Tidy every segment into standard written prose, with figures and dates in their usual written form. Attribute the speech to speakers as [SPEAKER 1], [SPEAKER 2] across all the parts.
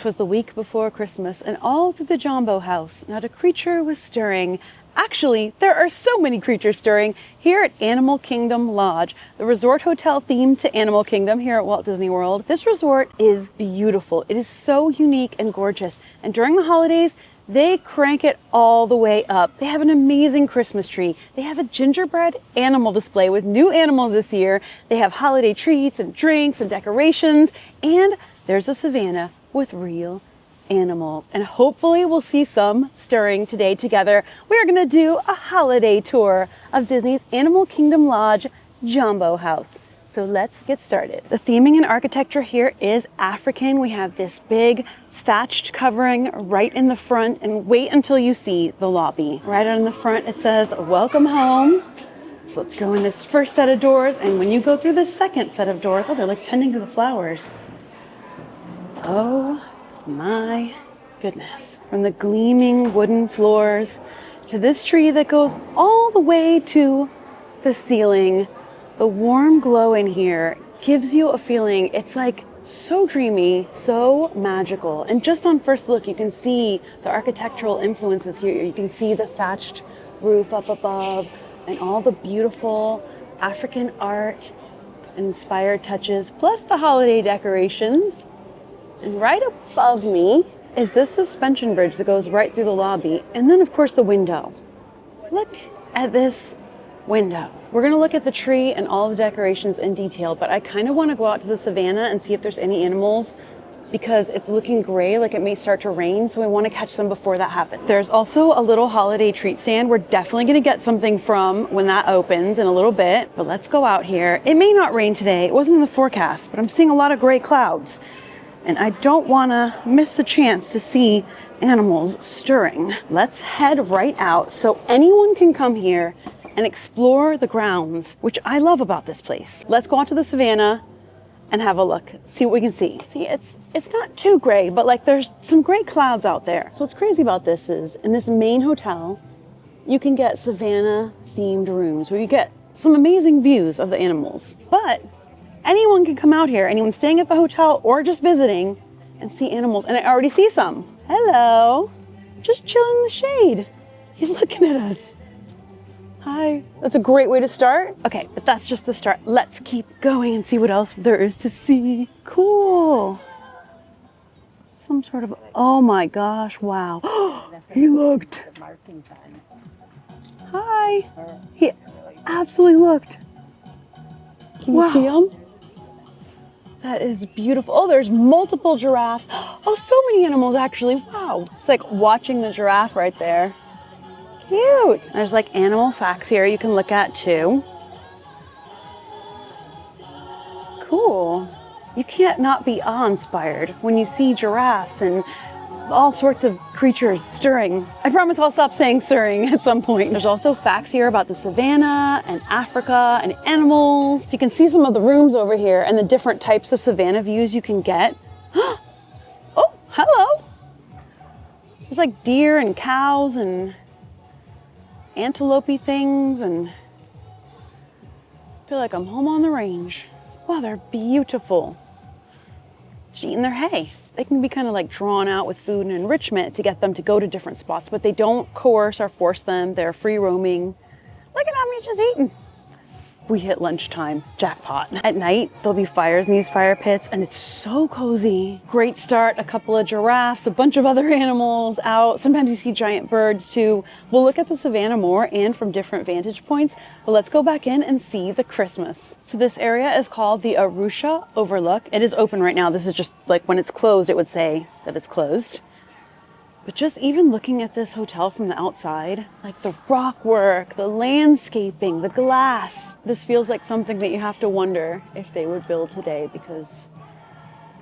[SPEAKER 1] 'Twas the week before Christmas, and all through the Jambo house, not a creature was stirring. Actually, there are so many creatures stirring here at Animal Kingdom Lodge, the resort hotel themed to Animal Kingdom here at Walt Disney World. This resort is beautiful. It is so unique and gorgeous. And during the holidays, they crank it all the way up. They have an amazing Christmas tree. They have a gingerbread animal display with new animals this year. They have holiday treats and drinks and decorations. And there's a Savannah with real animals, and hopefully we'll see some stirring today together. We are going to do a holiday tour of Disney's Animal Kingdom Lodge Jambo house. So let's get started. The theming and architecture here is African. We have this big thatched covering right in the front, and wait until you see the lobby. Right on the front it says welcome home. So let's go in this first set of doors, and when you go through the second set of doors, oh, they're like tending to the flowers. Oh my goodness. From the gleaming wooden floors to this tree that goes all the way to the ceiling, the warm glow in here gives you a feeling, it's like so dreamy, so magical. And just on first look, you can see the architectural influences here. You can see the thatched roof up above and all the beautiful African art and inspired touches, plus the holiday decorations. And right above me is this suspension bridge that goes right through the lobby. And then of course the window. Look at this window. We're gonna look at the tree and all the decorations in detail, but I kind of want to go out to the Savannah and see if there's any animals because it's looking gray, like it may start to rain, so I want to catch them before that happens. There's also a little holiday treat stand. We're definitely gonna get something from when that opens in a little bit, but let's go out here. It may not rain today. It wasn't in the forecast, but I'm seeing a lot of gray clouds. And I don't want to miss the chance to see animals stirring. Let's head right out so anyone can come here and explore the grounds, which I love about this place. Let's go out to the Savannah and have a look, see what we can see. See, it's not too gray, but like there's some gray clouds out there. So what's crazy about this is in this main hotel, you can get Savannah themed rooms where you get some amazing views of the animals. But anyone can come out here, anyone staying at the hotel or just visiting, and see animals. And I already see some. Hello. Just chilling in the shade. He's looking at us. Hi. That's a great way to start. Okay, but that's just the start. Let's keep going and see what else there is to see. Cool. Some sort of, oh my gosh, wow. He looked. Hi. He absolutely looked. Can you see him? That is beautiful. Oh, there's multiple giraffes. Oh, so many animals actually. Wow. It's like watching the giraffe right there. Cute. There's like animal facts here you can look at too. Cool. You can't not be awe-inspired when you see giraffes and all sorts of creatures stirring. I promise I'll stop saying stirring at some point. There's also facts here about the Savannah and Africa and animals. So you can see some of the rooms over here and the different types of Savannah views you can get. Oh, hello. There's like deer and cows and antelope-y things, and I feel like I'm home on the range. Wow, they're beautiful. Just eating their hay. They can be kind of like drawn out with food and enrichment to get them to go to different spots, but they don't coerce or force them. They're free roaming. Look at him, he's just eating. We hit lunchtime, jackpot. At night, there'll be fires in these fire pits, and it's so cozy. Great start, a couple of giraffes, a bunch of other animals out. Sometimes you see giant birds too. We'll look at the Savannah more and from different vantage points, but let's go back in and see the Christmas. So this area is called the Arusha Overlook. It is open right now. This is just like when it's closed, it would say that it's closed. But just even looking at this hotel from the outside, like the rock work, the landscaping, the glass, this feels like something that you have to wonder if they would build today because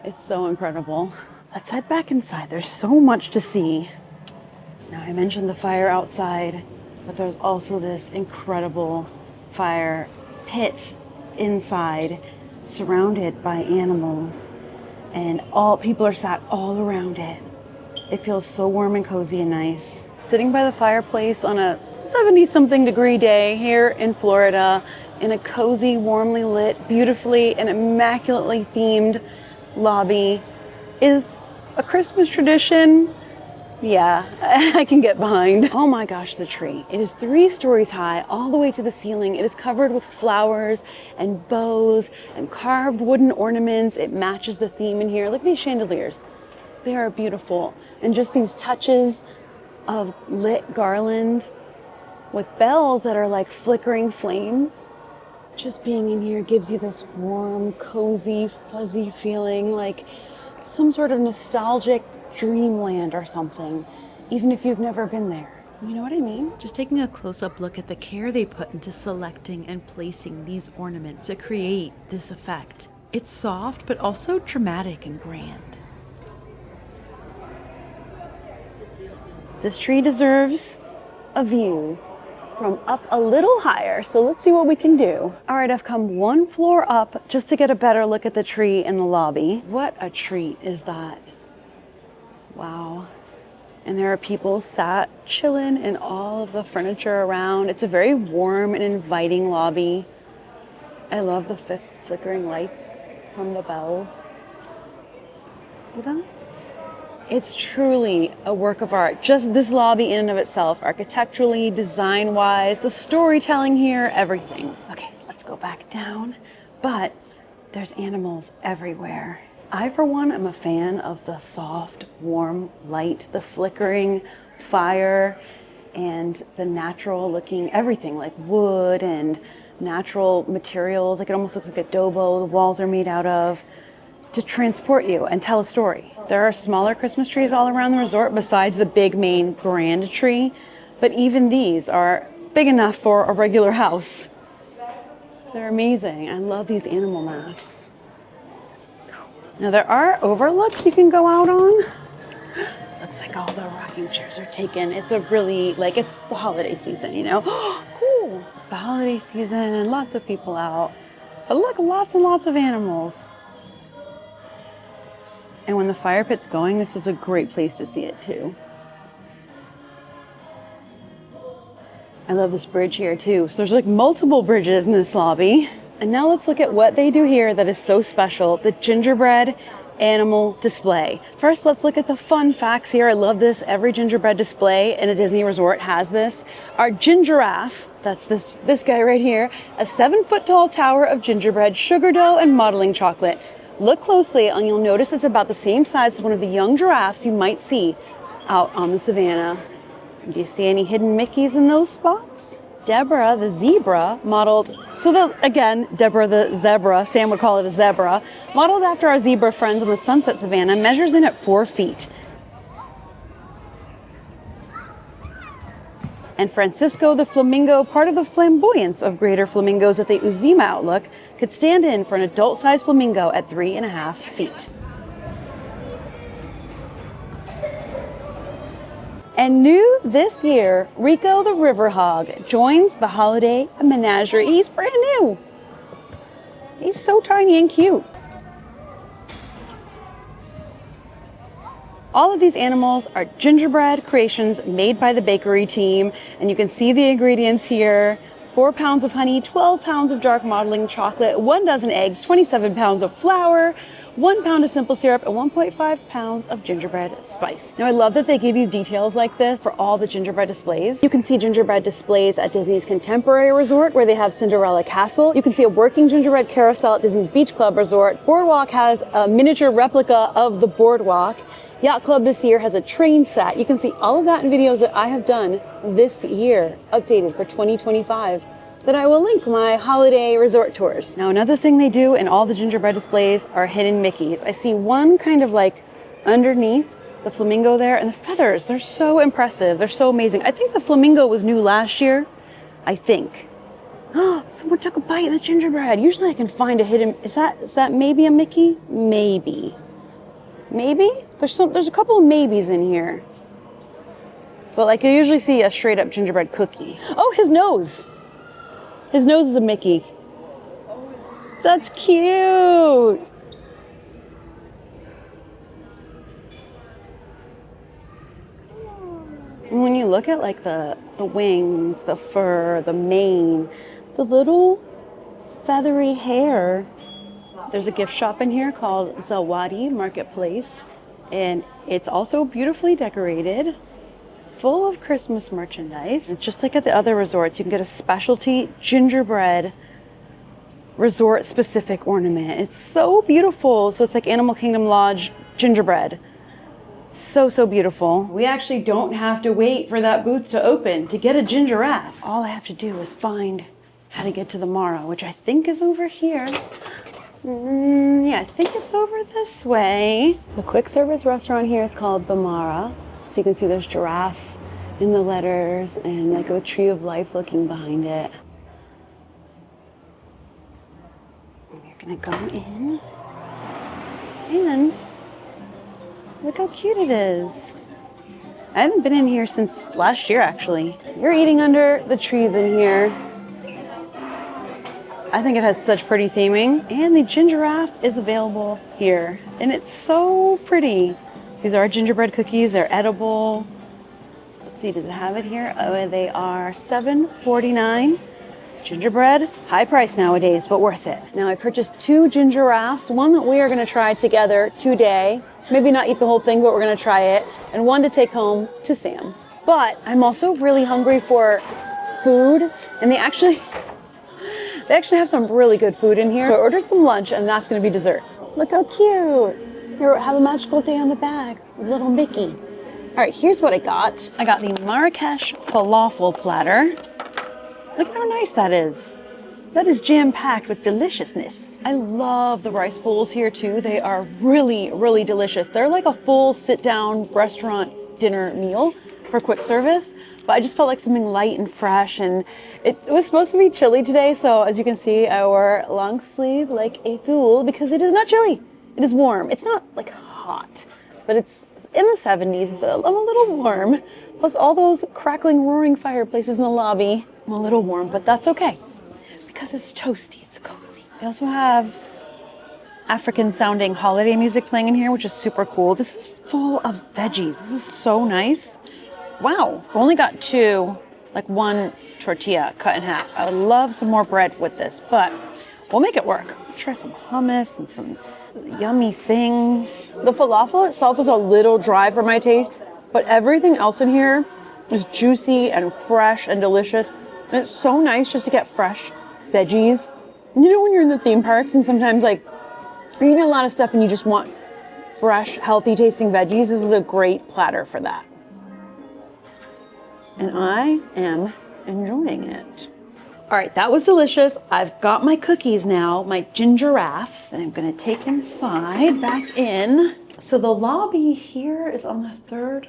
[SPEAKER 1] it's so incredible. Let's head back inside. There's so much to see. Now I mentioned the fire outside, but there's also this incredible fire pit inside, surrounded by animals, and all people are sat all around it. It feels so warm and cozy and nice. Sitting by the fireplace on a 70-something degree day here in Florida in a cozy, warmly lit, beautifully and immaculately themed lobby is a Christmas tradition, yeah, I can get behind. Oh my gosh, the tree. It is 3 stories high, all the way to the ceiling. It is covered with flowers and bows and carved wooden ornaments. It matches the theme in here. Look at these chandeliers. They are beautiful. And just these touches of lit garland with bells that are like flickering flames. Just being in here gives you this warm, cozy, fuzzy feeling, like some sort of nostalgic dreamland or something, even if you've never been there. You know what I mean? Just taking a close-up look at the care they put into selecting and placing these ornaments to create this effect. It's soft, but also dramatic and grand. This tree deserves a view from up a little higher, so let's see what we can do. All right, I've come 1 floor up just to get a better look at the tree in the lobby. What a treat is that? Wow. And there are people sat chilling in all of the furniture around. It's a very warm and inviting lobby. I love the flickering lights from the bells. See them? It's truly a work of art. Just this lobby in and of itself, architecturally, design-wise, the storytelling here, everything. Okay, let's go back down. But there's animals everywhere. I, for one, am a fan of the soft, warm light, the flickering fire, and the natural looking everything, like wood and natural materials. Like it almost looks like adobo the walls are made out of, to transport you and tell a story. There are smaller Christmas trees all around the resort besides the big main grand tree, but even these are big enough for a regular house. They're amazing. I love these animal masks. Now there are overlooks you can go out on. Looks like all the rocking chairs are taken. It's a really, like, it's the holiday season, you know? Cool. It's the holiday season, lots of people out. But look, lots and lots of animals. And when the fire pit's going, this is a great place to see it too. I love this bridge here too. So there's like multiple bridges in this lobby. And now let's look at what they do here that is so special, the gingerbread animal display. First, let's look at the fun facts here. I love this. Every gingerbread display in a Disney resort has this. Our Gingeraffe, that's this guy right here, a 7-foot tall tower of gingerbread, sugar dough, and modeling chocolate. Look closely and you'll notice it's about the same size as one of the young giraffes you might see out on the Savannah. Do you see any hidden Mickeys in those spots? Deborah the zebra modeled, Deborah the zebra, Sam would call it a zebra, modeled after our zebra friends on the Sunset Savannah, measures in at 4 feet. And Francisco the flamingo, part of the flamboyance of greater flamingos at the Uzima Outlook, could stand in for an adult-sized flamingo at 3.5 feet. And new this year, Rico the river hog joins the holiday menagerie. He's brand new. He's so tiny and cute. All of these animals are gingerbread creations made by the bakery team, and you can see the ingredients here. 4 pounds of honey, 12 pounds of dark modeling chocolate, 1 dozen eggs, 27 pounds of flour, 1 pound of simple syrup, and 1.5 pounds of gingerbread spice. Now I love that they give you details like this for all the gingerbread displays. You can see gingerbread displays at Disney's Contemporary Resort where they have Cinderella Castle. You can see a working gingerbread carousel at Disney's Beach Club Resort. Boardwalk has a miniature replica of the boardwalk. Yacht Club this year has a train set. You can see all of that in videos that I have done this year, updated for 2025, that I will link my holiday resort tours. Now, another thing they do in all the gingerbread displays are hidden Mickeys. I see one kind of like underneath the flamingo there, and the feathers, they're so impressive. They're so amazing. I think the flamingo was new last year, I think. Oh, someone took a bite of the gingerbread. Usually I can find a hidden, is that maybe a Mickey? Maybe. Maybe? There's a couple of maybes in here. But like I usually see a straight up gingerbread cookie. Oh, his nose. His nose is a Mickey. That's cute. And when you look at like the wings, the fur, the mane, the little feathery hair. There's a gift shop in here called Zawadi Marketplace. And it's also beautifully decorated, full of Christmas merchandise. It's just like at the other resorts. You can get a specialty gingerbread resort specific ornament. It's so beautiful. So it's like Animal Kingdom Lodge gingerbread. So, so beautiful. We actually don't have to wait for that booth to open to get a Gingeraffe. All I have to do is find how to get to the Mara, which I think is over here. Yeah, I think it's over this way. The quick service restaurant here is called the Mara. So you can see there's giraffes in the letters and like the tree of life looking behind it. And you're gonna go in and look how cute it is. I haven't been in here since last year, actually. You're eating under the trees in here. I think it has such pretty theming. And the Gingeraffe is available here. And it's so pretty. These are gingerbread cookies. They're edible. Let's see, does it have it here? Oh, they are $7.49. Gingerbread, high price nowadays, but worth it. Now I purchased 2 Gingeraffes, one that we are gonna try together today. Maybe not eat the whole thing, but we're gonna try it. And one to take home to Sam. But I'm also really hungry for food. And they actually have some really good food in here. So I ordered some lunch and that's gonna be dessert. Look how cute. Here, have a magical day on the bag with little Mickey. All right, here's what I got. I got the Marrakesh falafel platter. Look at how nice that is. That is jam-packed with deliciousness. I love the rice bowls here too. They are really, really delicious. They're like a full sit-down restaurant dinner meal for quick service, but I just felt like something light and fresh, and it was supposed to be chilly today, so as you can see, I wore long sleeve like a fool because it is not chilly. It is warm. It's not like hot, but it's in the 70s. I'm a little warm. Plus all those crackling, roaring fireplaces in the lobby. I'm a little warm, but that's okay because it's toasty, it's cozy. They also have African sounding holiday music playing in here, which is super cool. This is full of veggies. This is so nice. Wow, I've only got 2, like 1 tortilla cut in half. I would love some more bread with this, but we'll make it work. Try some hummus and some yummy things. The falafel itself is a little dry for my taste, but everything else in here is juicy and fresh and delicious. And it's so nice just to get fresh veggies. You know when you're in the theme parks and sometimes like you're eating a lot of stuff and you just want fresh, healthy tasting veggies? This is a great platter for that. And I am enjoying it. All right, that was delicious. I've got my cookies now, my Gingeraffes, and I'm gonna take inside, back in. So the lobby here is on the 3rd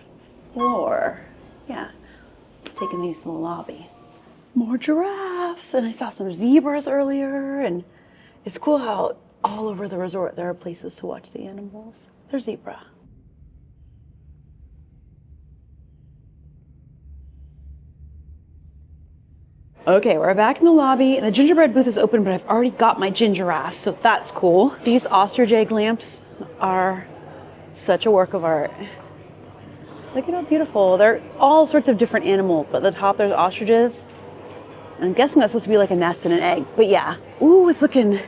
[SPEAKER 1] floor. Yeah, taking these to the lobby. More giraffes, and I saw some zebras earlier, and it's cool how all over the resort there are places to watch the animals. There's zebra. Okay, we're back in the lobby. The gingerbread booth is open, but I've already got my Gingeraffe, so that's cool. These ostrich egg lamps are such a work of art. Look at how beautiful. They're all sorts of different animals, but at the top there's ostriches. I'm guessing that's supposed to be like a nest and an egg, but yeah. Ooh, it's looking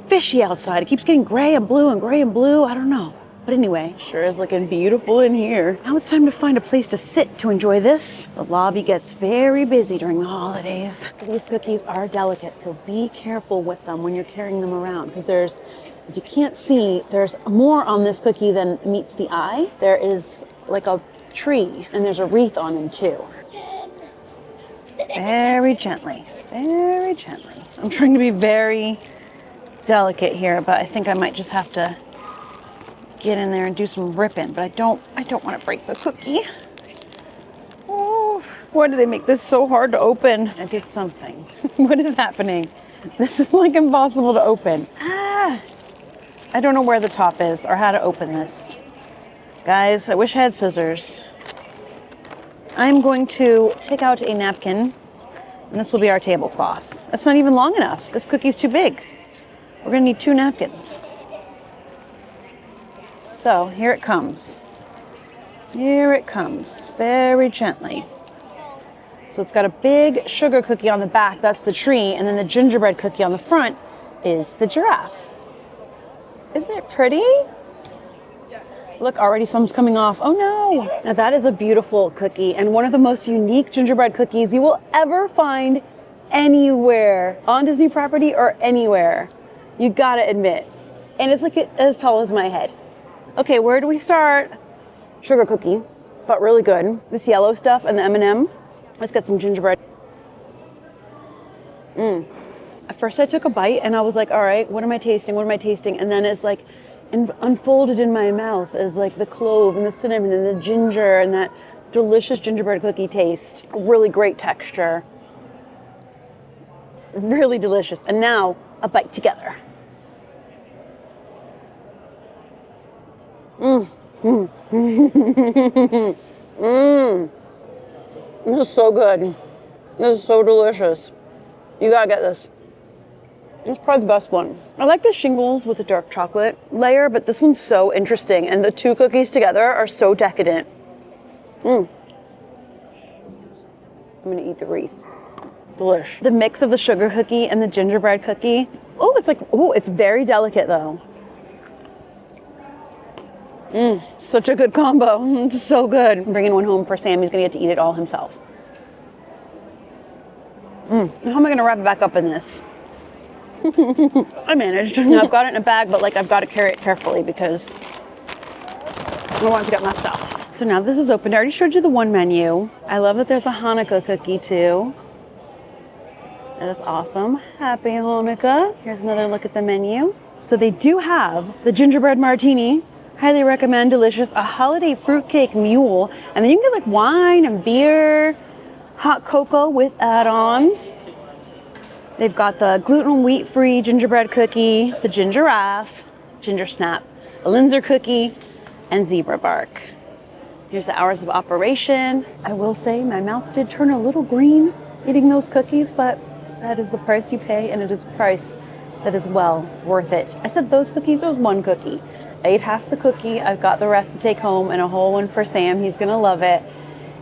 [SPEAKER 1] fishy outside. It keeps getting gray and blue and gray and blue. I don't know. But anyway, sure is looking beautiful in here. Now it's time to find a place to sit to enjoy this. The lobby gets very busy during the holidays. These cookies are delicate, so be careful with them when you're carrying them around, because if you can't see, there's more on this cookie than meets the eye. There is like a tree, and there's a wreath on him too. Very gently, very gently. I'm trying to be very delicate here, but I think I might just have to get in there and do some ripping, but I don't want to break the cookie. Oh, why do they make this so hard to open? I did something. What is happening? This is like impossible to open. Ah! I don't know where the top is or how to open this. Guys, I wish I had scissors. I'm going to take out a napkin, and this will be our tablecloth. That's not even long enough. This cookie's too big. We're gonna need 2 napkins. So here it comes. Here it comes, very gently. So it's got a big sugar cookie on the back, that's the tree, and then the gingerbread cookie on the front is the giraffe. Isn't it pretty? Look, already some's coming off. Oh no. Now that is a beautiful cookie and one of the most unique gingerbread cookies you will ever find anywhere on Disney property or anywhere. You gotta admit. And it's like as tall as my head. Okay, where do we start? Sugar cookie, but really good. This yellow stuff and the M&M. Let's get some gingerbread. At first I took a bite and I was like, all right, what am I tasting? What am I tasting? And then it's like unfolded in my mouth as like the clove and the cinnamon and the ginger and that delicious gingerbread cookie taste. Really great texture. Really delicious. And now a bite together. This is so good. This is so delicious. You gotta get this. It's probably the best one. I like the shingles with the dark chocolate layer, but this one's so interesting. And the two cookies together are so decadent. I'm gonna eat the wreath. Delish. The mix of the sugar cookie and the gingerbread cookie. Oh, it's like, oh, it's very delicate though. Such a good combo. It's so good. I'm bringing one home for Sam. He's gonna get to eat it all himself. How am I gonna wrap it back up in this? I managed. I've got it in a bag, but like I've got to carry it carefully because I don't want it to get messed up. So now this is open. I already showed you the one menu. I love that there's a Hanukkah cookie too. That is awesome. Happy Hanukkah. Here's another look at the menu. So they do have the gingerbread martini. Highly recommend, delicious. A holiday fruitcake mule. And then you can get like wine and beer, hot cocoa with add-ons. They've got the gluten wheat-free gingerbread cookie, the Gingeraffe, ginger snap, a Linzer cookie, and zebra bark. Here's the hours of operation. I will say my mouth did turn a little green eating those cookies, but that is the price you pay, and it is a price that is well worth it. I said those cookies, it was one cookie. I ate half the cookie. I've got the rest to take home and a whole one for Sam. He's gonna love it.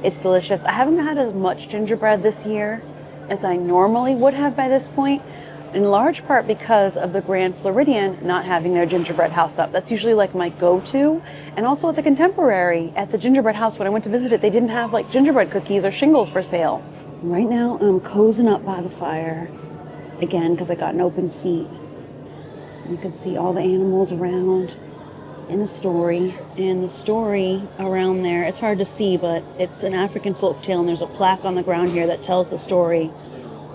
[SPEAKER 1] It's delicious. I haven't had as much gingerbread this year as I normally would have by this point, in large part because of the Grand Floridian not having their gingerbread house up. That's usually like my go-to. And also at the Contemporary, at the gingerbread house, when I went to visit it, they didn't have like gingerbread cookies or shingles for sale. Right now, I'm cozying up by the fire, again, because I got an open seat. You can see all the animals around in the story, and the story around there, it's hard to see, but it's an African folktale, and there's a plaque on the ground here that tells the story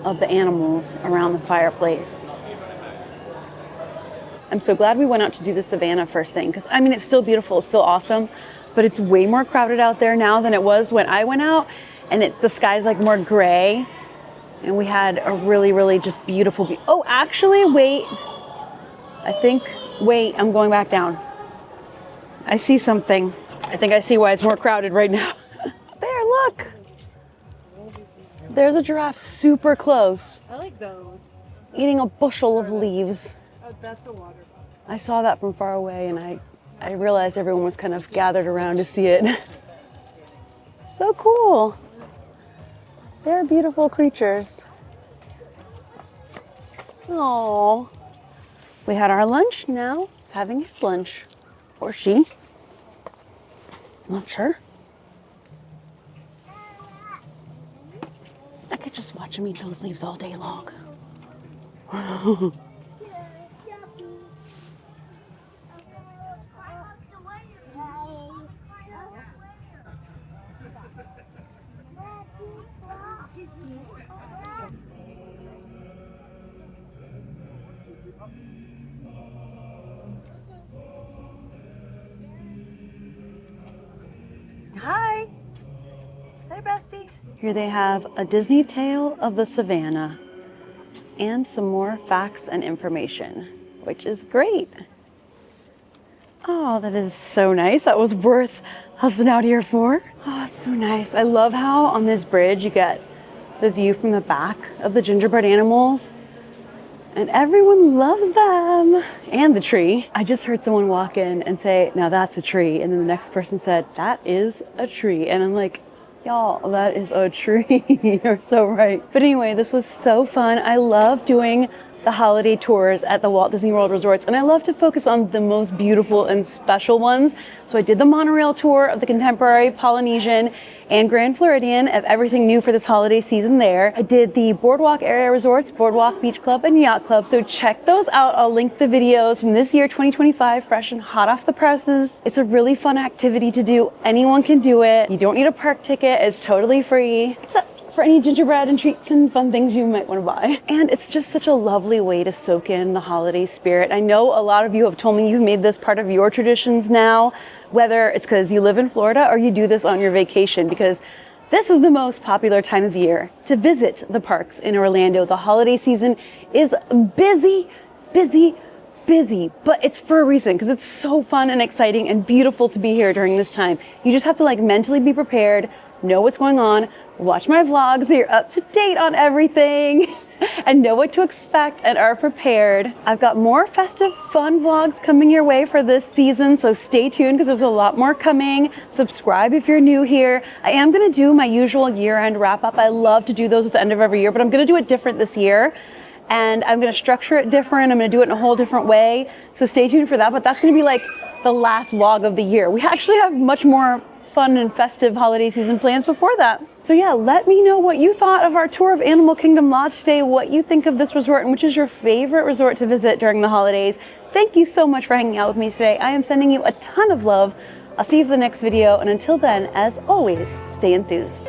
[SPEAKER 1] of the animals around the fireplace. I'm so glad we went out to do the Savannah first thing, because I mean, it's still beautiful, it's still awesome, but it's way more crowded out there now than it was when I went out, and the sky's like more gray, and we had a really, really just beautiful view. Oh, actually, wait, I'm going back down. I see something. I think I see why it's more crowded right now. There, look. There's a giraffe super close.
[SPEAKER 2] I like those.
[SPEAKER 1] Eating a bushel of leaves.
[SPEAKER 2] Oh, that's a water bottle.
[SPEAKER 1] I saw that from far away and I realized everyone was kind of gathered around to see it. So cool. They're beautiful creatures. Oh. We had our lunch, now he's having his lunch. Or she. Not sure. I could just watch him eat those leaves all day long. Hi. Hey, bestie. Here they have a Disney Tale of the Savannah and some more facts and information, which is great. Oh, that is so nice. That was worth hustling out here for. Oh, it's so nice. I love how on this bridge you get the view from the back of the gingerbread animals. And everyone loves them. And the tree. I just heard someone walk in and say, now that's a tree. And then the next person said, that is a tree. And I'm like, y'all, that is a tree. You're so right. But anyway, this was so fun. I love doing the holiday tours at the Walt Disney World resorts, and I love to focus on the most beautiful and special ones. So I did the monorail tour of the Contemporary, Polynesian, and Grand Floridian of everything new for this holiday season there. I did the Boardwalk area resorts, Boardwalk Beach Club, and Yacht Club. So check those out. I'll link the videos from this year, 2025, fresh and hot off the presses. It's a really fun activity to do. Anyone can do it. You don't need a park ticket. It's totally free, except for any gingerbread and treats and fun things you might want to buy. And it's just such a lovely way to soak in the holiday spirit. I know a lot of you have told me you've made this part of your traditions now, whether it's because you live in Florida or you do this on your vacation, because this is the most popular time of year to visit the parks in Orlando. The holiday season is busy, busy, busy, but it's for a reason, because it's so fun and exciting and beautiful to be here during this time. You just have to like mentally be prepared, know what's going on, watch my vlogs so you're up to date on everything and know what to expect and are prepared. I've got more festive fun vlogs coming your way for this season, so stay tuned because there's a lot more coming. Subscribe if you're new here. I am going to do my usual year-end wrap-up. I love to do those at the end of every year, but I'm going to do it different this year. And I'm going to structure it different. I'm going to do it in a whole different way. So stay tuned for that. But that's going to be like the last vlog of the year. We actually have much more fun and festive holiday season plans before that. So yeah, let me know what you thought of our tour of Animal Kingdom Lodge today, what you think of this resort, and which is your favorite resort to visit during the holidays. Thank you so much for hanging out with me today. I am sending you a ton of love. I'll see you for the next video. And until then, as always, stay enthused.